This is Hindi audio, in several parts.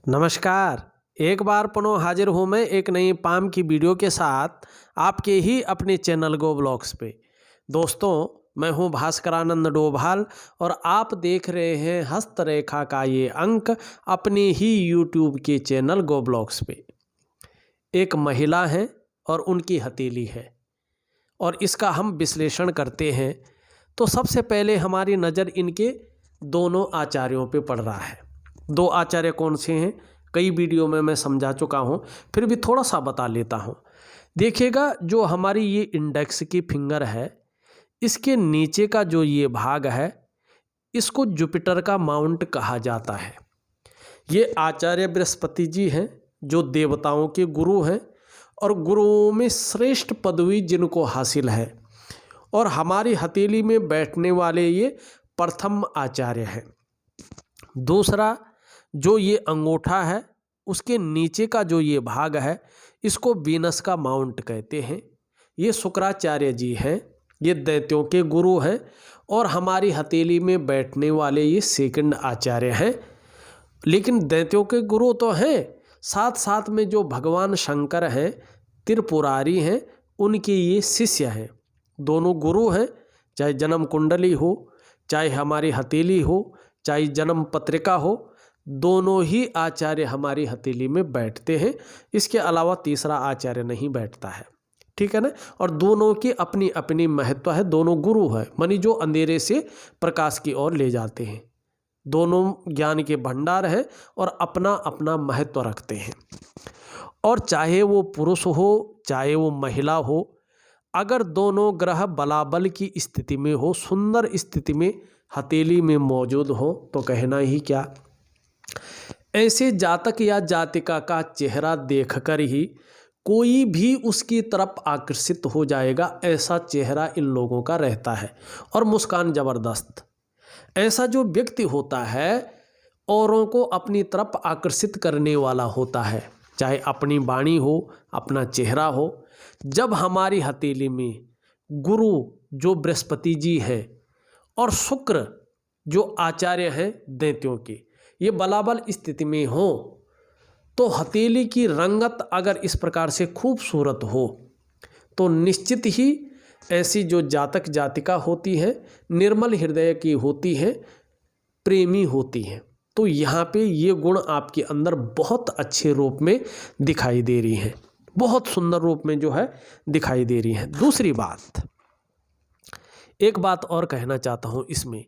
नमस्कार। एक बार पुनः हाजिर हूँ मैं एक नई पाम की वीडियो के साथ आपके ही अपने चैनल गो ब्लॉग्स पे। दोस्तों, मैं हूँ भास्करानंद डोभाल और आप देख रहे हैं हस्तरेखा का ये अंक अपने ही यूट्यूब के चैनल गो ब्लॉग्स पे। एक महिला है और उनकी हथेली है और इसका हम विश्लेषण करते हैं तो सबसे पहले हमारी नज़र इनके दोनों आचार्यों पे पड़ रहा है। दो आचार्य कौन से हैं कई वीडियो में मैं समझा चुका हूं, फिर भी थोड़ा सा बता लेता हूं। देखिएगा, जो हमारी ये इंडेक्स की फिंगर है, इसके नीचे का जो ये भाग है, इसको जुपिटर का माउंट कहा जाता है। ये आचार्य बृहस्पति जी हैं जो देवताओं के गुरु हैं और गुरुओं में श्रेष्ठ पदवी जिनको हासिल है, और हमारी हथेली में बैठने वाले ये प्रथम आचार्य हैं। दूसरा, जो ये अंगूठा है उसके नीचे का जो ये भाग है, इसको वीनस का माउंट कहते हैं। ये शुक्राचार्य जी हैं, ये दैत्यों के गुरु हैं और हमारी हथेली में बैठने वाले ये सेकंड आचार्य हैं। लेकिन दैत्यों के गुरु तो हैं, साथ साथ में जो भगवान शंकर हैं, त्रिपुरारी हैं, उनके ये शिष्य हैं। दोनों गुरु हैं, चाहे जन्म कुंडली हो, चाहे हमारी हथेली हो, चाहे जन्म पत्रिका हो, दोनों ही आचार्य हमारी हथेली में बैठते हैं। इसके अलावा तीसरा आचार्य नहीं बैठता है, ठीक है ना। और दोनों की अपनी अपनी महत्व है, दोनों गुरु है, मानी जो अंधेरे से प्रकाश की ओर ले जाते हैं। दोनों ज्ञान के भंडार हैं और अपना अपना महत्व रखते हैं। और चाहे वो पुरुष हो चाहे वो महिला हो, अगर दोनों ग्रह बलाबल की स्थिति में हो, सुंदर स्थिति में हथेली में मौजूद हो, तो कहना ही क्या। ऐसे जातक या जातिका का चेहरा देखकर ही कोई भी उसकी तरफ आकर्षित हो जाएगा, ऐसा चेहरा इन लोगों का रहता है। और मुस्कान जबरदस्त। ऐसा जो व्यक्ति होता है औरों को अपनी तरफ आकर्षित करने वाला होता है, चाहे अपनी वाणी हो, अपना चेहरा हो। जब हमारी हथेली में गुरु जो बृहस्पति जी हैं और शुक्र जो आचार्य हैं दैत्यों के, ये बलाबल स्थिति में हो, तो हथेली की रंगत अगर इस प्रकार से खूबसूरत हो तो निश्चित ही ऐसी जो जातक जातिका होती है निर्मल हृदय की होती है, प्रेमी होती हैं। तो यहाँ पे ये गुण आपके अंदर बहुत अच्छे रूप में दिखाई दे रही हैं, बहुत सुंदर रूप में जो है दिखाई दे रही हैं। दूसरी बात, एक बात और कहना चाहता हूँ इसमें।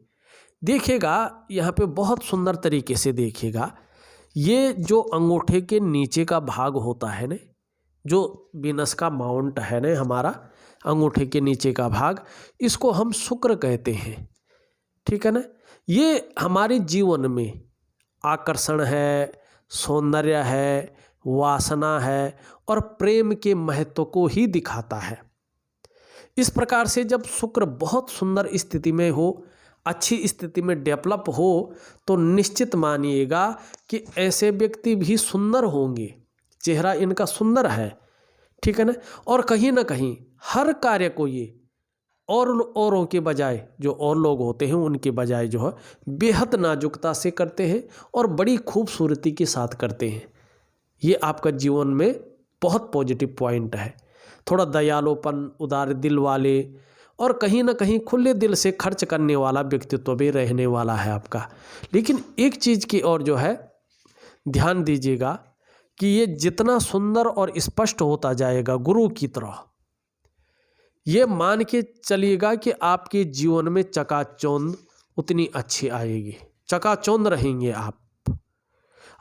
देखिएगा, यहाँ पे बहुत सुंदर तरीके से देखिएगा, ये जो अंगूठे के नीचे का भाग होता है ना, जो वीनस का माउंट है ना, हमारा अंगूठे के नीचे का भाग, इसको हम शुक्र कहते हैं, ठीक है ना। ये हमारे जीवन में आकर्षण है, सौंदर्य है, वासना है और प्रेम के महत्व को ही दिखाता है। इस प्रकार से जब शुक्र बहुत सुंदर स्थिति में हो, अच्छी स्थिति में डेवलप हो, तो निश्चित मानिएगा कि ऐसे व्यक्ति भी सुंदर होंगे, चेहरा इनका सुंदर है, ठीक है ना। और कहीं ना कहीं हर कार्य को ये औरों के बजाय, जो और लोग होते हैं उनके बजाय जो है बेहद नाजुकता से करते हैं और बड़ी खूबसूरती के साथ करते हैं। ये आपका जीवन में बहुत पॉजिटिव पॉइंट है। थोड़ा दयालुपन, उदार दिल वाले और कहीं ना कहीं खुले दिल से खर्च करने वाला व्यक्तित्व भी रहने वाला है आपका। लेकिन एक चीज़ की ओर जो है ध्यान दीजिएगा कि ये जितना सुंदर और स्पष्ट होता जाएगा गुरु की तरह, ये मान के चलिएगा कि आपके जीवन में चकाचौंध उतनी अच्छी आएगी, चकाचौंध रहेंगे आप।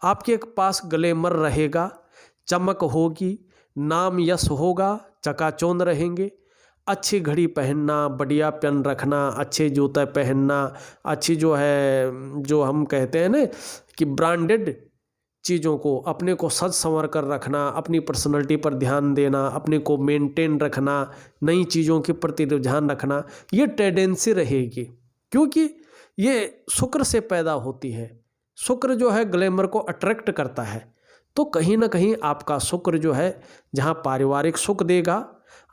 आपके पास ग्लैमर रहेगा, चमक होगी, नाम यश होगा, चकाचौंध रहेंगे। अच्छी घड़ी पहनना, बढ़िया पेन रखना, अच्छे जूते पहनना, अच्छी जो है जो हम कहते हैं ना कि ब्रांडेड चीज़ों को, अपने को सज संवर कर रखना, अपनी पर्सनैलिटी पर ध्यान देना, अपने को मेंटेन रखना, नई चीज़ों के प्रति रुझान रखना, ये टेंडेंसी रहेगी। क्योंकि ये शुक्र से पैदा होती है। शुक्र जो है ग्लैमर को अट्रैक्ट करता है। तो कहीं ना कहीं आपका शुक्र जो है जहाँ पारिवारिक सुख देगा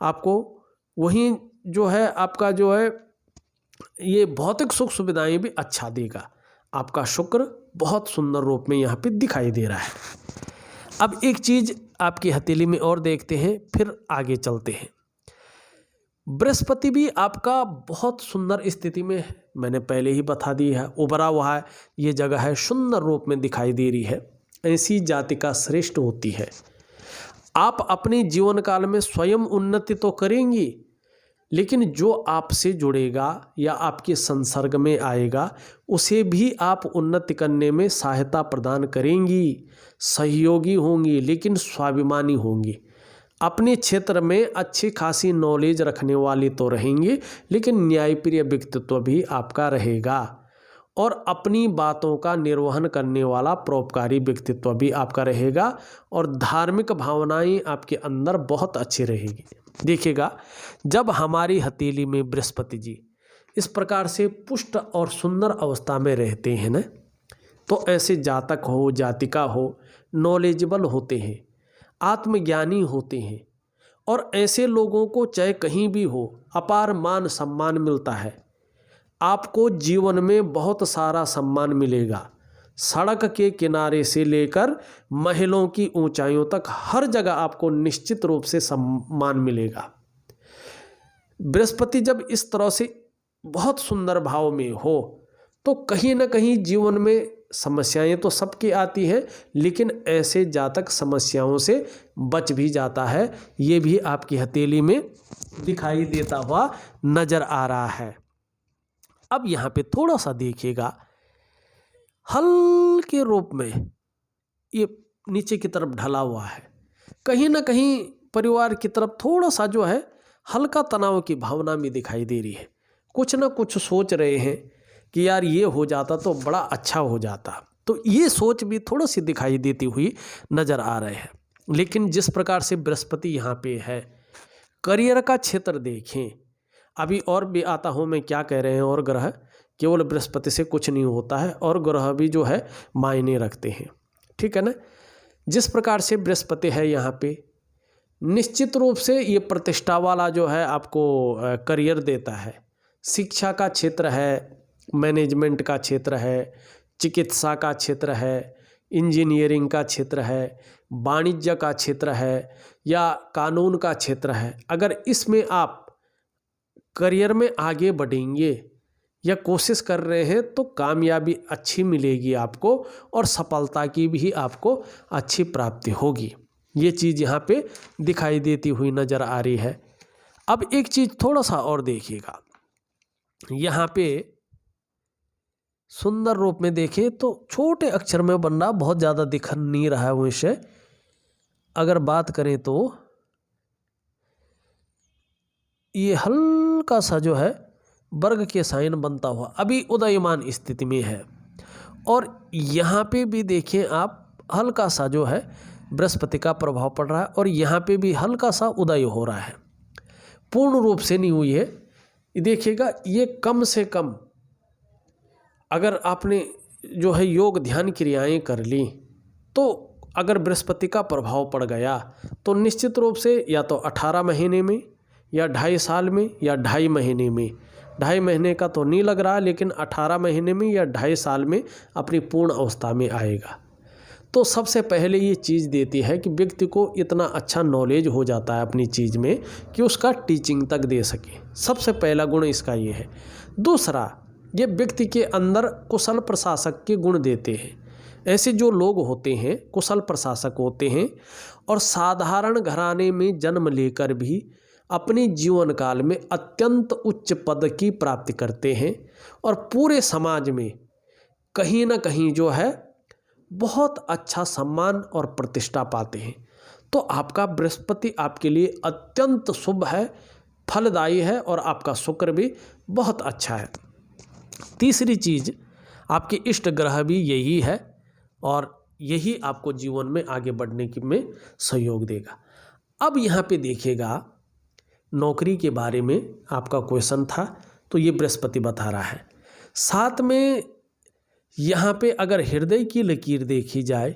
आपको, वहीं जो है आपका जो है ये भौतिक सुख सुविधाएं भी अच्छा देगा। आपका शुक्र बहुत सुंदर रूप में यहाँ पे दिखाई दे रहा है। अब एक चीज़ आपकी हथेली में और देखते हैं, फिर आगे चलते हैं। बृहस्पति भी आपका बहुत सुंदर स्थिति में है, मैंने पहले ही बता दी है, उभरा हुआ है, ये जगह है, सुंदर रूप में दिखाई दे रही है। ऐसी जातिका श्रेष्ठ होती है। आप अपने जीवन काल में स्वयं उन्नति तो करेंगी, लेकिन जो आपसे जुड़ेगा या आपके संसर्ग में आएगा उसे भी आप उन्नति करने में सहायता प्रदान करेंगी, सहयोगी होंगी, लेकिन स्वाभिमानी होंगी। अपने क्षेत्र में अच्छी खासी नॉलेज रखने वाली तो रहेंगे, लेकिन न्यायप्रिय व्यक्तित्व भी आपका रहेगा और अपनी बातों का निर्वहन करने वाला परोपकारी व्यक्तित्व भी आपका रहेगा और धार्मिक भावनाएं आपके अंदर बहुत अच्छी रहेगी। देखिएगा, जब हमारी हथेली में बृहस्पति जी इस प्रकार से पुष्ट और सुंदर अवस्था में रहते हैं ना, तो ऐसे जातक हो, जातिका हो, नॉलेजेबल होते हैं, आत्मज्ञानी होते हैं और ऐसे लोगों को चाहे कहीं भी हो अपार मान सम्मान मिलता है। आपको जीवन में बहुत सारा सम्मान मिलेगा। सड़क के किनारे से लेकर महलों की ऊंचाइयों तक हर जगह आपको निश्चित रूप से सम्मान मिलेगा। बृहस्पति जब इस तरह से बहुत सुंदर भाव में हो तो कहीं ना कहीं जीवन में समस्याएं तो सबकी आती हैं, लेकिन ऐसे जातक समस्याओं से बच भी जाता है। ये भी आपकी हथेली में दिखाई देता हुआ नजर आ रहा है। अब यहाँ पे थोड़ा सा देखिएगा, हल्के रूप में ये नीचे की तरफ ढला हुआ है। कहीं ना कहीं परिवार की तरफ थोड़ा सा जो है हल्का तनाव की भावना भी दिखाई दे रही है। कुछ ना कुछ सोच रहे हैं कि यार ये हो जाता तो बड़ा अच्छा हो जाता, तो ये सोच भी थोड़ी सी दिखाई देती हुई नज़र आ रहे हैं। लेकिन जिस प्रकार से बृहस्पति यहाँ पे है, करियर का क्षेत्र देखें, अभी और भी आता हूँ मैं क्या कह रहे हैं, और ग्रह केवल बृहस्पति से कुछ नहीं होता है, और ग्रह भी जो है मायने रखते हैं, ठीक है ना। जिस प्रकार से बृहस्पति है यहाँ पे, निश्चित रूप से ये प्रतिष्ठा वाला जो है आपको करियर देता है। शिक्षा का क्षेत्र है, मैनेजमेंट का क्षेत्र है, चिकित्सा का क्षेत्र है, इंजीनियरिंग का क्षेत्र है, वाणिज्य का क्षेत्र है या कानून का क्षेत्र है। अगर इसमें आप करियर में आगे बढ़ेंगे या कोशिश कर रहे हैं तो कामयाबी अच्छी मिलेगी आपको और सफलता की भी आपको अच्छी प्राप्ति होगी। ये चीज़ यहाँ पे दिखाई देती हुई नज़र आ रही है। अब एक चीज़ थोड़ा सा और देखिएगा, यहाँ पे सुंदर रूप में देखें तो छोटे अक्षर में बन रहा, बहुत ज़्यादा दिख नहीं रहा है वैसे। अगर बात करें तो ये हल्का सा जो है वर्ग के साइन बनता हुआ अभी उदयमान स्थिति में है, और यहाँ पे भी देखें आप हल्का सा जो है बृहस्पति का प्रभाव पड़ रहा है, और यहाँ पे भी हल्का सा उदय हो रहा है, पूर्ण रूप से नहीं हुई है। देखिएगा, ये कम से कम अगर आपने जो है योग ध्यान क्रियाएं कर ली तो अगर बृहस्पति का प्रभाव पड़ गया तो निश्चित रूप से या तो 18 महीने में या 2.5 साल में या 2.5 महीने में, 2.5 महीने का तो नहीं लग रहा, लेकिन 18 महीने में या 2.5 साल में अपनी पूर्ण अवस्था में आएगा। तो सबसे पहले ये चीज़ देती है कि व्यक्ति को इतना अच्छा नॉलेज हो जाता है अपनी चीज़ में कि उसका टीचिंग तक दे सके। सबसे पहला गुण इसका ये है। दूसरा, ये व्यक्ति के अंदर कुशल प्रशासक के गुण देते हैं। ऐसे जो लोग होते हैं कुशल प्रशासक होते हैं और साधारण घराने में जन्म लेकर भी अपने जीवन काल में अत्यंत उच्च पद की प्राप्ति करते हैं और पूरे समाज में कहीं ना कहीं जो है बहुत अच्छा सम्मान और प्रतिष्ठा पाते हैं। तो आपका बृहस्पति आपके लिए अत्यंत शुभ है, फलदायी है और आपका शुक्र भी बहुत अच्छा है। तीसरी चीज़, आपके इष्ट ग्रह भी यही है और यही आपको जीवन में आगे बढ़ने की में सहयोग देगा। अब यहाँ पे देखिएगा, नौकरी के बारे में आपका क्वेश्चन था तो ये बृहस्पति बता रहा है। साथ में यहाँ पे अगर हृदय की लकीर देखी जाए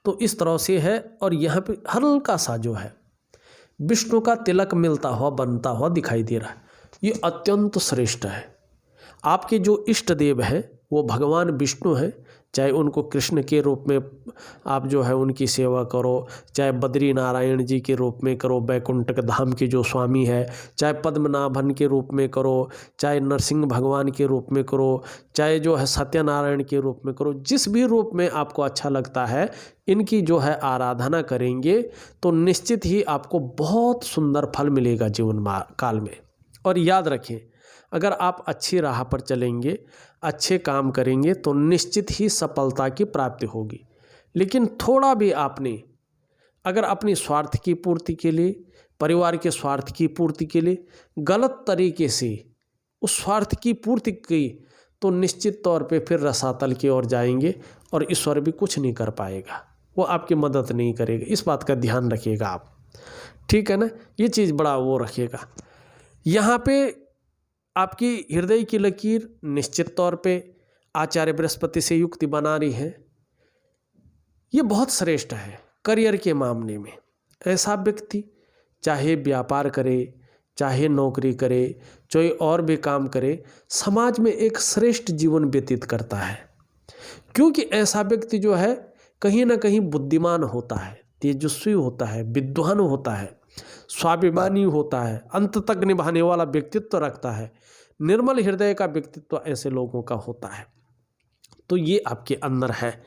तो इस तरह से है, और यहाँ पे हल्का सा जो है विष्णु का तिलक मिलता हुआ बनता हुआ दिखाई दे रहा है। ये अत्यंत श्रेष्ठ है। आपके जो इष्ट देव हैं वो भगवान विष्णु हैं, चाहे उनको कृष्ण के रूप में आप जो है उनकी सेवा करो, चाहे बद्री नारायण जी के रूप में करो, बैकुंठ धाम के जो स्वामी है, चाहे पद्मनाभन के रूप में करो, चाहे नरसिंह भगवान के रूप में करो, चाहे जो है सत्यनारायण के रूप में करो, जिस भी रूप में आपको अच्छा लगता है इनकी जो है आराधना करेंगे तो निश्चित ही आपको बहुत सुंदर फल मिलेगा जीवन काल में। और याद रखें, अगर आप अच्छी राह पर चलेंगे, अच्छे काम करेंगे तो निश्चित ही सफलता की प्राप्ति होगी। लेकिन थोड़ा भी आपने अगर अपनी स्वार्थ की पूर्ति के लिए, परिवार के स्वार्थ की पूर्ति के लिए गलत तरीके से उस स्वार्थ की पूर्ति की तो निश्चित तौर पे फिर रसातल की ओर जाएंगे और ईश्वर भी कुछ नहीं कर पाएगा, वो आपकी मदद नहीं करेगा। इस बात का ध्यान रखिएगा आप, ठीक है ना, ये चीज़ बड़ा वो रखिएगा। यहाँ पे आपकी हृदय की लकीर निश्चित तौर पे आचार्य बृहस्पति से युक्ति बना रही है, ये बहुत श्रेष्ठ है करियर के मामले में। ऐसा व्यक्ति चाहे व्यापार करे, चाहे नौकरी करे, चाहे और भी काम करे, समाज में एक श्रेष्ठ जीवन व्यतीत करता है। क्योंकि ऐसा व्यक्ति जो है कहीं ना कहीं बुद्धिमान होता है, तेजस्वी होता है, विद्वान होता है, स्वाभिमानी होता है, अंत तक निभाने वाला व्यक्तित्व रखता है, निर्मल हृदय का व्यक्तित्व ऐसे लोगों का होता है। तो ये आपके अंदर है।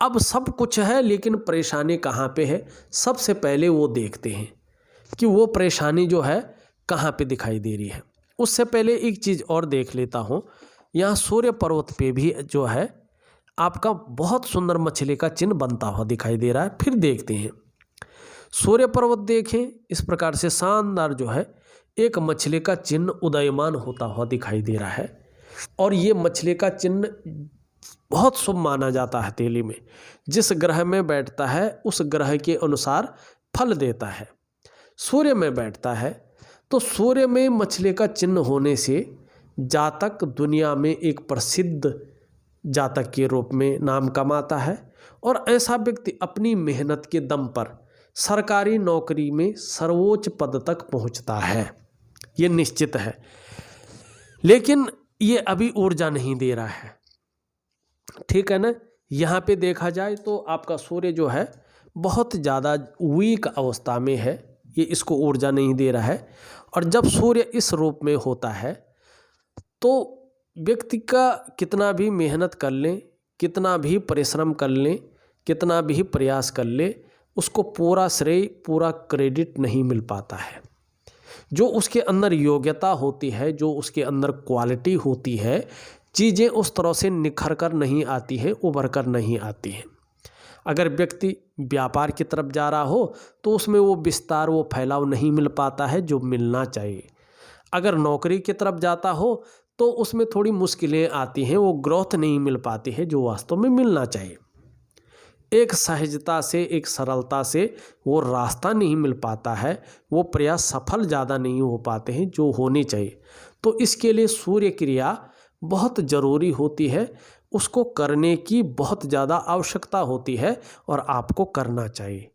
अब सब कुछ है लेकिन परेशानी कहाँ पे है, सबसे पहले वो देखते हैं कि वो परेशानी जो है कहाँ पे दिखाई दे रही है। उससे पहले एक चीज़ और देख लेता हूँ, यहाँ सूर्य पर्वत पे भी जो है आपका बहुत सुंदर मछली का चिन्ह बनता हुआ दिखाई दे रहा है। फिर देखते हैं सूर्य पर्वत, देखें इस प्रकार से शानदार जो है एक मछली का चिन्ह उदयमान होता हुआ दिखाई दे रहा है। और ये मछली का चिन्ह बहुत शुभ माना जाता है तेली में। जिस ग्रह में बैठता है उस ग्रह के अनुसार फल देता है। सूर्य में बैठता है तो सूर्य में मछली का चिन्ह होने से जातक दुनिया में एक प्रसिद्ध जातक के रूप में नाम कमाता है। और ऐसा व्यक्ति अपनी मेहनत के दम पर सरकारी नौकरी में सर्वोच्च पद तक पहुंचता है, ये निश्चित है। लेकिन ये अभी ऊर्जा नहीं दे रहा है, ठीक है ना। यहाँ पे देखा जाए तो आपका सूर्य जो है बहुत ज़्यादा वीक अवस्था में है, ये इसको ऊर्जा नहीं दे रहा है। और जब सूर्य इस रूप में होता है तो व्यक्ति का कितना भी मेहनत कर लें, कितना भी परिश्रम कर लें, कितना भी प्रयास कर ले, उसको पूरा श्रेय, पूरा क्रेडिट नहीं मिल पाता है। जो उसके अंदर योग्यता होती है, जो उसके अंदर क्वालिटी होती है, चीज़ें उस तरह से निखर कर नहीं आती है, उभर कर नहीं आती हैं। अगर व्यक्ति व्यापार की तरफ जा रहा हो तो उसमें वो विस्तार, वो फैलाव नहीं मिल पाता है जो मिलना चाहिए। अगर नौकरी की तरफ जाता हो तो उसमें थोड़ी मुश्किलें आती हैं, वो ग्रोथ नहीं मिल पाती है जो वास्तव में मिलना चाहिए। एक सहजता से, एक सरलता से वो रास्ता नहीं मिल पाता है, वो प्रयास सफल ज़्यादा नहीं हो पाते हैं जो होने चाहिए। तो इसके लिए सूर्य क्रिया बहुत ज़रूरी होती है, उसको करने की बहुत ज़्यादा आवश्यकता होती है और आपको करना चाहिए।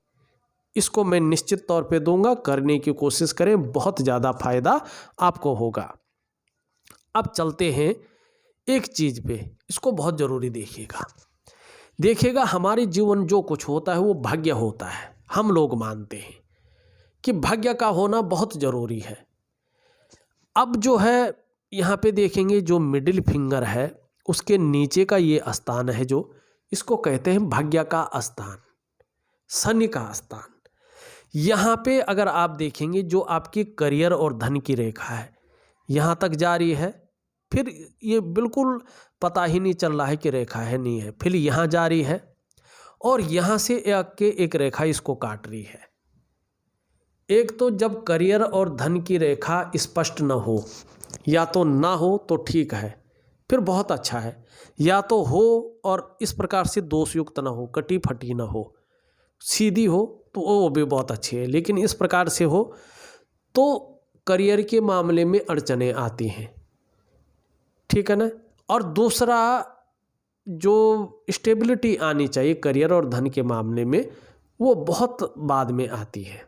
इसको मैं निश्चित तौर पे दूंगा, करने की कोशिश करें, बहुत ज़्यादा फायदा आपको होगा। अब चलते हैं एक चीज़ पे, इसको बहुत ज़रूरी देखिएगा। हमारे जीवन जो कुछ होता है वो भाग्य होता है। हम लोग मानते हैं कि भाग्य का होना बहुत ज़रूरी है। अब जो है यहाँ पे देखेंगे, जो मिडिल फिंगर है उसके नीचे का ये स्थान है, जो इसको कहते हैं भाग्य का स्थान, शनि का स्थान। यहाँ पे अगर आप देखेंगे जो आपकी करियर और धन की रेखा है यहाँ तक जा रही है, फिर ये बिल्कुल पता ही नहीं चल रहा है कि रेखा है नहीं है, फिर यहाँ जा रही है और यहाँ से एक रेखा इसको काट रही है। एक तो जब करियर और धन की रेखा स्पष्ट न हो, या तो ना हो तो ठीक है, फिर बहुत अच्छा है, या तो हो और इस प्रकार से दोषयुक्त ना हो, कटी फटी ना हो, सीधी हो तो वो भी बहुत अच्छी है। लेकिन इस प्रकार से हो तो करियर के मामले में अड़चने आती हैं, ठीक है ना। और दूसरा, जो स्टेबिलिटी आनी चाहिए करियर और धन के मामले में, वो बहुत बाद में आती है,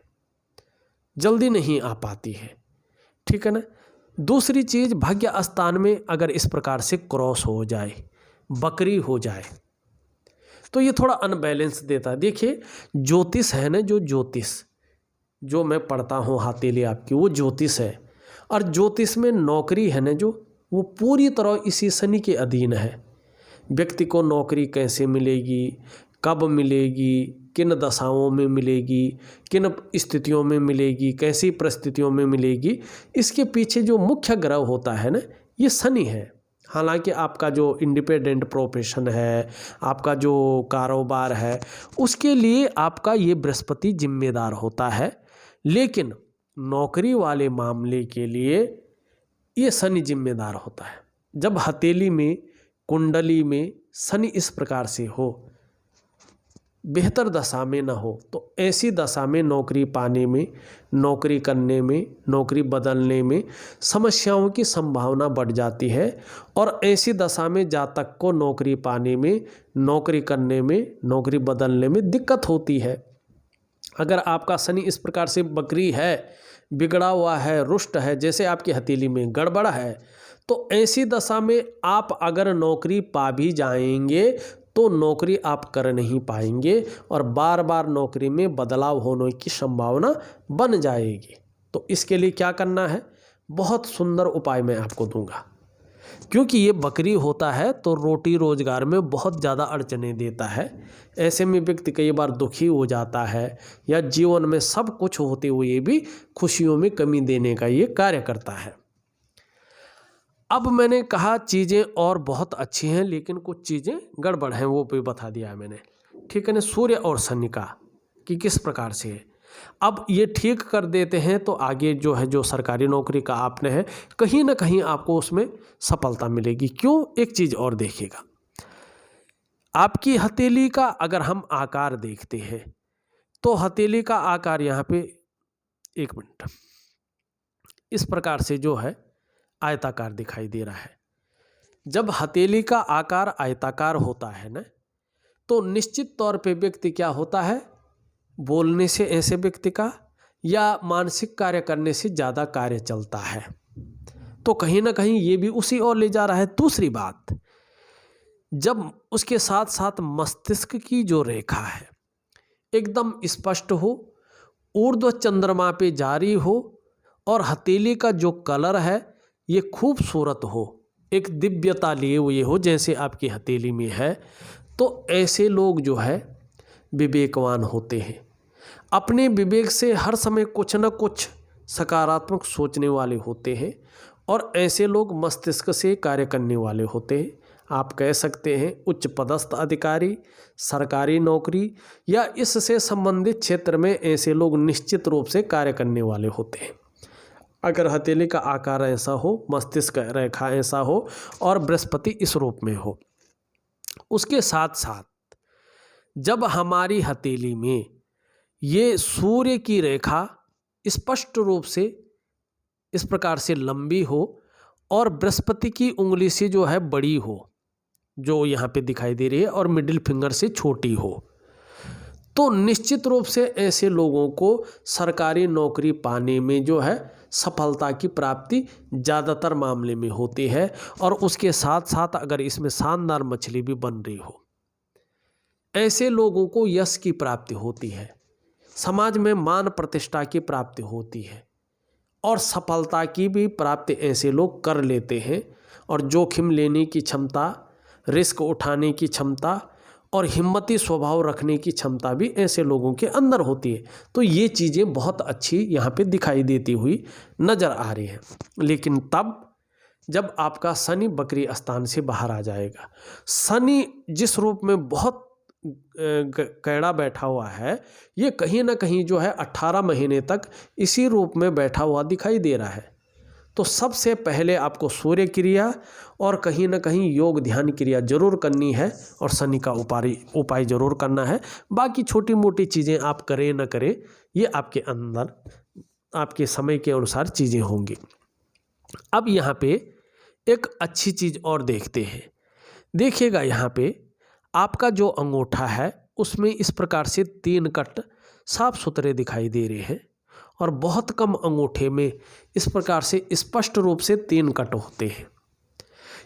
जल्दी नहीं आ पाती है, ठीक है ना। दूसरी चीज़, भाग्य स्थान में अगर इस प्रकार से क्रॉस हो जाए, बकरी हो जाए, तो ये थोड़ा अनबैलेंस देता है। देखिए ज्योतिष है ना, जो ज्योतिष जो मैं पढ़ता हूँ हथेली आपकी, वो ज्योतिष है। और ज्योतिष में नौकरी है ना जो, वो पूरी तरह इसी शनि के अधीन है। व्यक्ति को नौकरी कैसे मिलेगी, कब मिलेगी, किन दशाओं में मिलेगी, किन स्थितियों में मिलेगी, कैसी परिस्थितियों में मिलेगी, इसके पीछे जो मुख्य ग्रह होता है ना, ये शनि है। हालांकि आपका जो इंडिपेंडेंट प्रोफेशन है, आपका जो कारोबार है, उसके लिए आपका ये बृहस्पति जिम्मेदार होता है, लेकिन नौकरी वाले मामले के लिए ये शनि जिम्मेदार होता है। जब हथेली में, कुंडली में शनि इस प्रकार से हो, बेहतर दशा में न हो, तो ऐसी दशा में नौकरी पाने में, नौकरी करने में, नौकरी बदलने में समस्याओं की संभावना बढ़ जाती है। और ऐसी दशा में जातक को नौकरी पाने में, नौकरी करने में, नौकरी बदलने में दिक्कत होती है। अगर आपका शनि इस प्रकार से बकरी है, बिगड़ा हुआ है, रुष्ट है, जैसे आपकी हथेली में गड़बड़ है, तो ऐसी दशा में आप अगर नौकरी पा भी जाएंगे तो नौकरी आप कर नहीं पाएंगे और बार बार नौकरी में बदलाव होने की संभावना बन जाएगी। तो इसके लिए क्या करना है, बहुत सुंदर उपाय मैं आपको दूंगा। क्योंकि ये बकरी होता है तो रोटी रोजगार में बहुत ज़्यादा अड़चने देता है। ऐसे में व्यक्ति कई बार दुखी हो जाता है, या जीवन में सब कुछ होते हुए भी खुशियों में कमी देने का ये कार्य करता है। अब मैंने कहा चीज़ें और बहुत अच्छी हैं, लेकिन कुछ चीज़ें गड़बड़ हैं, वो भी बता दिया है मैंने, ठीक है ना। सूर्य और शनि का कि किस प्रकार से है, अब ये ठीक कर देते हैं तो आगे जो है, जो सरकारी नौकरी का आपने है, कहीं ना कहीं आपको उसमें सफलता मिलेगी। क्यों, एक चीज़ और देखिएगा, आपकी हथेली का अगर हम आकार देखते हैं तो हथेली का आकार यहाँ पे, एक मिनट, इस प्रकार से जो है आयताकार दिखाई दे रहा है। जब हथेली का आकार आयताकार होता है ना, तो निश्चित तौर पे व्यक्ति क्या होता है, बोलने से ऐसे व्यक्ति का या मानसिक कार्य करने से ज़्यादा कार्य चलता है, तो कहीं ना कहीं ये भी उसी ओर ले जा रहा है। दूसरी बात, जब उसके साथ साथ मस्तिष्क की जो रेखा है एकदम स्पष्ट हो, ऊर्ध्व चंद्रमा पे जारी हो, और हथेली का जो कलर है ये खूबसूरत हो, एक दिव्यता लिए हुए हो, जैसे आपकी हथेली में है, तो ऐसे लोग जो है विवेकवान होते हैं। अपने विवेक से हर समय कुछ न कुछ सकारात्मक सोचने वाले होते हैं, और ऐसे लोग मस्तिष्क से कार्य करने वाले होते हैं। आप कह सकते हैं उच्च पदस्थ अधिकारी, सरकारी नौकरी या इससे संबंधित क्षेत्र में ऐसे लोग निश्चित रूप से कार्य करने वाले होते हैं। अगर हथेली का आकार ऐसा हो, मस्तिष्क रेखा ऐसा हो और बृहस्पति इस रूप में हो। उसके साथ साथ जब हमारी हथेली में ये सूर्य की रेखा स्पष्ट रूप से इस प्रकार से लंबी हो और बृहस्पति की उंगली से जो है बड़ी हो, जो यहाँ पे दिखाई दे रही है, और मिडिल फिंगर से छोटी हो, तो निश्चित रूप से ऐसे लोगों को सरकारी नौकरी पाने में जो है सफलता की प्राप्ति ज़्यादातर मामले में होती है। और उसके साथ साथ अगर इसमें शानदार मछली भी बन रही हो, ऐसे लोगों को यश की प्राप्ति होती है, समाज में मान प्रतिष्ठा की प्राप्ति होती है, और सफलता की भी प्राप्ति ऐसे लोग कर लेते हैं। और जोखिम लेने की क्षमता, रिस्क उठाने की क्षमता और हिम्मती स्वभाव रखने की क्षमता भी ऐसे लोगों के अंदर होती है। तो ये चीज़ें बहुत अच्छी यहाँ पे दिखाई देती हुई नज़र आ रही हैं। लेकिन तब जब आपका शनि बकरी स्थान से बाहर आ जाएगा, शनि जिस रूप में बहुत कैड़ा बैठा हुआ है, ये कहीं ना कहीं जो है 18 महीने तक इसी रूप में बैठा हुआ दिखाई दे रहा है। तो सबसे पहले आपको सूर्य क्रिया और कहीं ना कहीं योग ध्यान क्रिया जरूर करनी है, और शनि का उपाय जरूर करना है। बाकी छोटी मोटी चीज़ें आप करें न करें, ये आपके अंदर आपके समय के अनुसार चीज़ें होंगी। अब यहाँ पे एक अच्छी चीज़ और देखते हैं। देखिएगा यहाँ पे आपका जो अंगूठा है उसमें इस प्रकार से 3 कट साफ सुथरे दिखाई दे रहे हैं, और बहुत कम अंगूठे में इस प्रकार से स्पष्ट रूप से 3 कट होते हैं।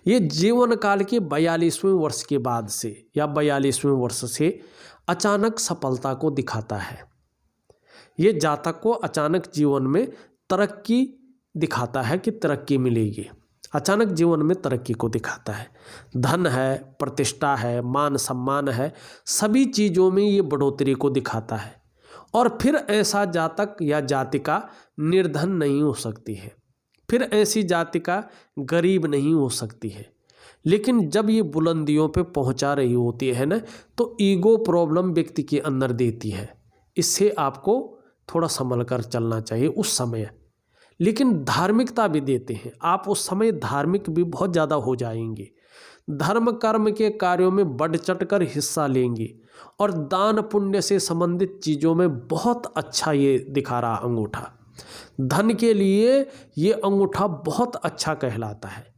ये जीवन काल के 42वें वर्ष के बाद से या 42वें वर्ष से अचानक सफलता को दिखाता है। ये जातक को अचानक जीवन में तरक्की दिखाता है कि तरक्की मिलेगी, अचानक जीवन में तरक्की को दिखाता है। धन है, प्रतिष्ठा है, मान सम्मान है, सभी चीज़ों में ये बढ़ोतरी को दिखाता है। और फिर ऐसा जातक या जातिका निर्धन नहीं हो सकती है, फिर ऐसी जातिका गरीब नहीं हो सकती है। लेकिन जब ये बुलंदियों पे पहुंचा रही होती है ना, तो ईगो प्रॉब्लम व्यक्ति के अंदर देती है। इससे आपको थोड़ा संभल कर चलना चाहिए उस समय। लेकिन धार्मिकता भी देते हैं, आप उस समय धार्मिक भी बहुत ज़्यादा हो जाएंगे, धर्म कर्म के कार्यों में बढ़ चढ़ कर हिस्सा लेंगे और दान पुण्य से संबंधित चीज़ों में बहुत अच्छा ये दिखा रहा अंगूठा। धन के लिए ये अंगूठा बहुत अच्छा कहलाता है।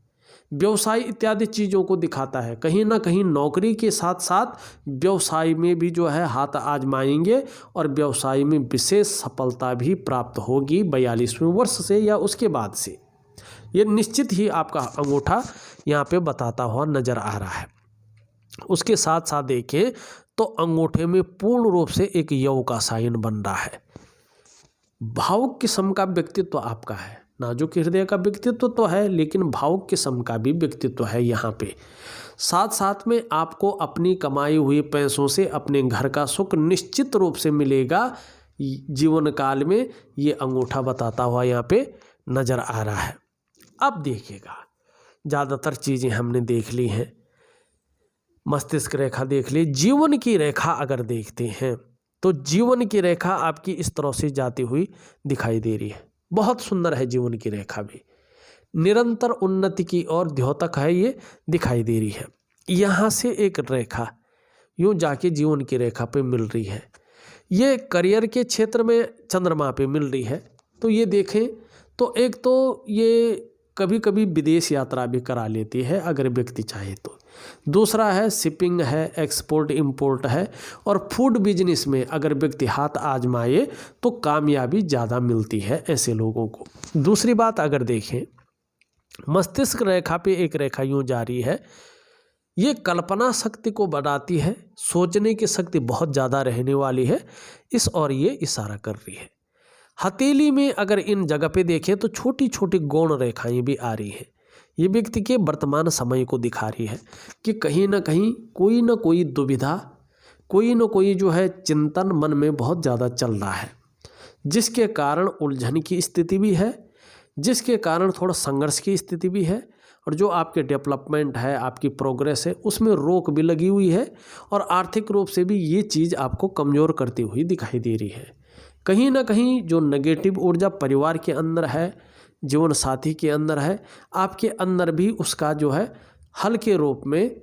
व्यवसाय इत्यादि चीज़ों को दिखाता है। कहीं ना कहीं नौकरी के साथ साथ व्यवसाय में भी जो है हाथ आजमाएंगे और व्यवसाय में विशेष सफलता भी प्राप्त होगी 42वें वर्ष से या उसके बाद से। ये निश्चित ही आपका अंगूठा यहाँ पे बताता हुआ नजर आ रहा है। उसके साथ साथ देखें तो अंगूठे में पूर्ण रूप से एक यव का साइन बन रहा है। भावुक किस्म का व्यक्तित्व आपका है, नाजुक हृदय का व्यक्तित्व तो है, लेकिन भावुक किस्म का भी व्यक्तित्व है यहाँ पे। साथ साथ में आपको अपनी कमाई हुई पैसों से अपने घर का सुख निश्चित रूप से मिलेगा जीवन काल में, ये अंगूठा बताता हुआ यहाँ पे नजर आ रहा है। अब देखिएगा, ज़्यादातर चीज़ें हमने देख ली हैं, मस्तिष्क रेखा देख ली, जीवन की रेखा अगर देखते हैं तो जीवन की रेखा आपकी इस तरह से जाती हुई दिखाई दे रही है। बहुत सुंदर है जीवन की रेखा भी, निरंतर उन्नति की ओर द्योतक है, ये दिखाई दे रही है। यहाँ से एक रेखा यूँ जाके जीवन की रेखा पे मिल रही है, ये करियर के क्षेत्र में चंद्रमा पे मिल रही है। तो ये देखें तो एक तो ये कभी कभी विदेश यात्रा भी करा लेती है अगर व्यक्ति चाहे तो। दूसरा है शिपिंग है, एक्सपोर्ट इंपोर्ट है, और फूड बिजनेस में अगर व्यक्ति हाथ आजमाए तो कामयाबी ज़्यादा मिलती है ऐसे लोगों को। दूसरी बात अगर देखें, मस्तिष्क रेखा पे एक रेखा यूँ जा रही है, ये कल्पना शक्ति को बढ़ाती है, सोचने की शक्ति बहुत ज़्यादा रहने वाली है, इस और ये इशारा कर रही है। हथेली में अगर इन जगह पे देखें तो छोटी छोटी गौण रेखाएं भी आ रही हैं। ये व्यक्ति के वर्तमान समय को दिखा रही है कि कहीं ना कोई दुविधा, कोई ना कोई जो है चिंतन मन में बहुत ज़्यादा चल रहा है, जिसके कारण उलझन की स्थिति भी है, जिसके कारण थोड़ा संघर्ष की स्थिति भी है, और जो आपके डेवलपमेंट है, आपकी प्रोग्रेस है, उसमें रोक भी लगी हुई है, और आर्थिक रूप से भी ये चीज़ आपको कमज़ोर करती हुई दिखाई दे रही है। कहीं ना कहीं जो नेगेटिव ऊर्जा परिवार के अंदर है, जीवन साथी के अंदर है, आपके अंदर भी उसका जो है हल्के रूप में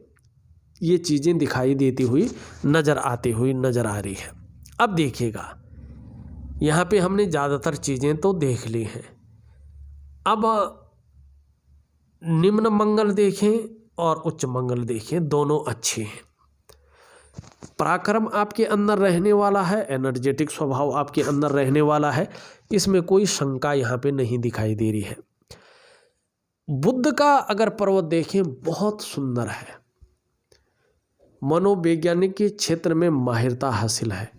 ये चीज़ें दिखाई देती हुई नज़र आती हुई नज़र आ रही है। अब देखिएगा, यहाँ पे हमने ज़्यादातर चीज़ें तो देख ली हैं। अब निम्न मंगल देखें और उच्च मंगल देखें, दोनों अच्छे हैं। पराक्रम आपके अंदर रहने वाला है, एनर्जेटिक स्वभाव आपके अंदर रहने वाला है, इसमें कोई शंका यहाँ पे नहीं दिखाई दे रही है। बुध का अगर पर्वत देखें, बहुत सुंदर है, मनोवैज्ञानिक के क्षेत्र में माहिरता हासिल है,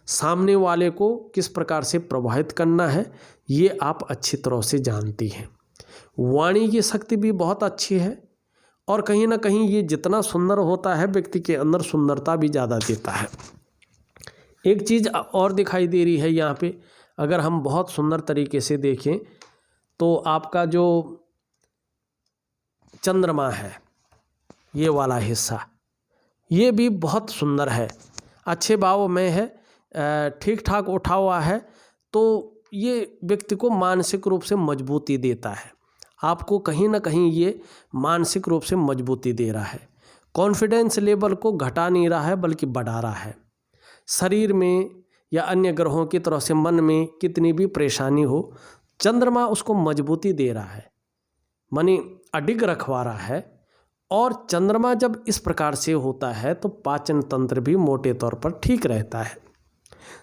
सामने वाले को किस प्रकार से प्रभावित करना है ये आप अच्छी तरह से जानती हैं। वाणी की शक्ति भी बहुत अच्छी है, और कहीं ना कहीं ये जितना सुंदर होता है व्यक्ति के अंदर सुंदरता भी ज़्यादा देता है। एक चीज़ और दिखाई दे रही है यहाँ पे, अगर हम बहुत सुंदर तरीके से देखें तो आपका जो चंद्रमा है, ये वाला हिस्सा, ये भी बहुत सुंदर है, अच्छे भाव में है, ठीक ठाक उठा हुआ है, तो ये व्यक्ति को मानसिक रूप से मजबूती देता है। आपको कहीं ना कहीं ये मानसिक रूप से मजबूती दे रहा है, कॉन्फिडेंस लेवल को घटा नहीं रहा है बल्कि बढ़ा रहा है। शरीर में या अन्य ग्रहों की तरह से मन में कितनी भी परेशानी हो, चंद्रमा उसको मजबूती दे रहा है, मानी अडिग रखवा रहा है। और चंद्रमा जब इस प्रकार से होता है तो पाचन तंत्र भी मोटे तौर पर ठीक रहता है,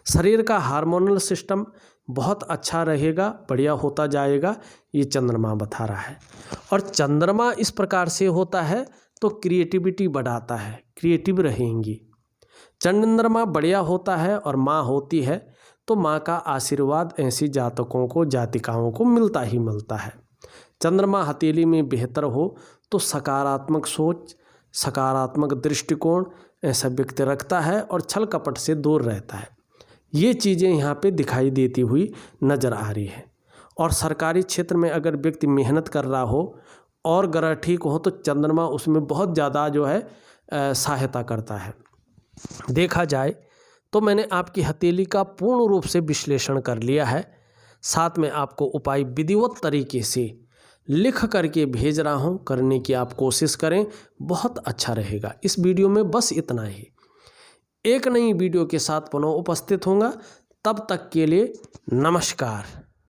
शरीर का हार्मोनल सिस्टम बहुत अच्छा रहेगा, बढ़िया होता जाएगा, ये चंद्रमा बता रहा है। और चंद्रमा इस प्रकार से होता है तो क्रिएटिविटी बढ़ाता है, क्रिएटिव रहेंगी। चंद्रमा बढ़िया होता है और माँ होती है तो माँ का आशीर्वाद ऐसी जातकों को, जातिकाओं को मिलता ही मिलता है। चंद्रमा हथेली में बेहतर हो तो सकारात्मक सोच, सकारात्मक दृष्टिकोण ऐसा व्यक्ति रखता है और छल कपट से दूर रहता है। ये चीज़ें यहाँ पे दिखाई देती हुई नज़र आ रही है। और सरकारी क्षेत्र में अगर व्यक्ति मेहनत कर रहा हो और ग्रह ठीक हो तो चंद्रमा उसमें बहुत ज़्यादा जो है सहायता करता है। देखा जाए तो मैंने आपकी हथेली का पूर्ण रूप से विश्लेषण कर लिया है, साथ में आपको उपाय विधिवत तरीके से लिख करके भेज रहा हूं, करने की आप कोशिश करें, बहुत अच्छा रहेगा। इस वीडियो में बस इतना ही। एक नई वीडियो के साथ पुनः उपस्थित होऊंगा, तब तक के लिए नमस्कार।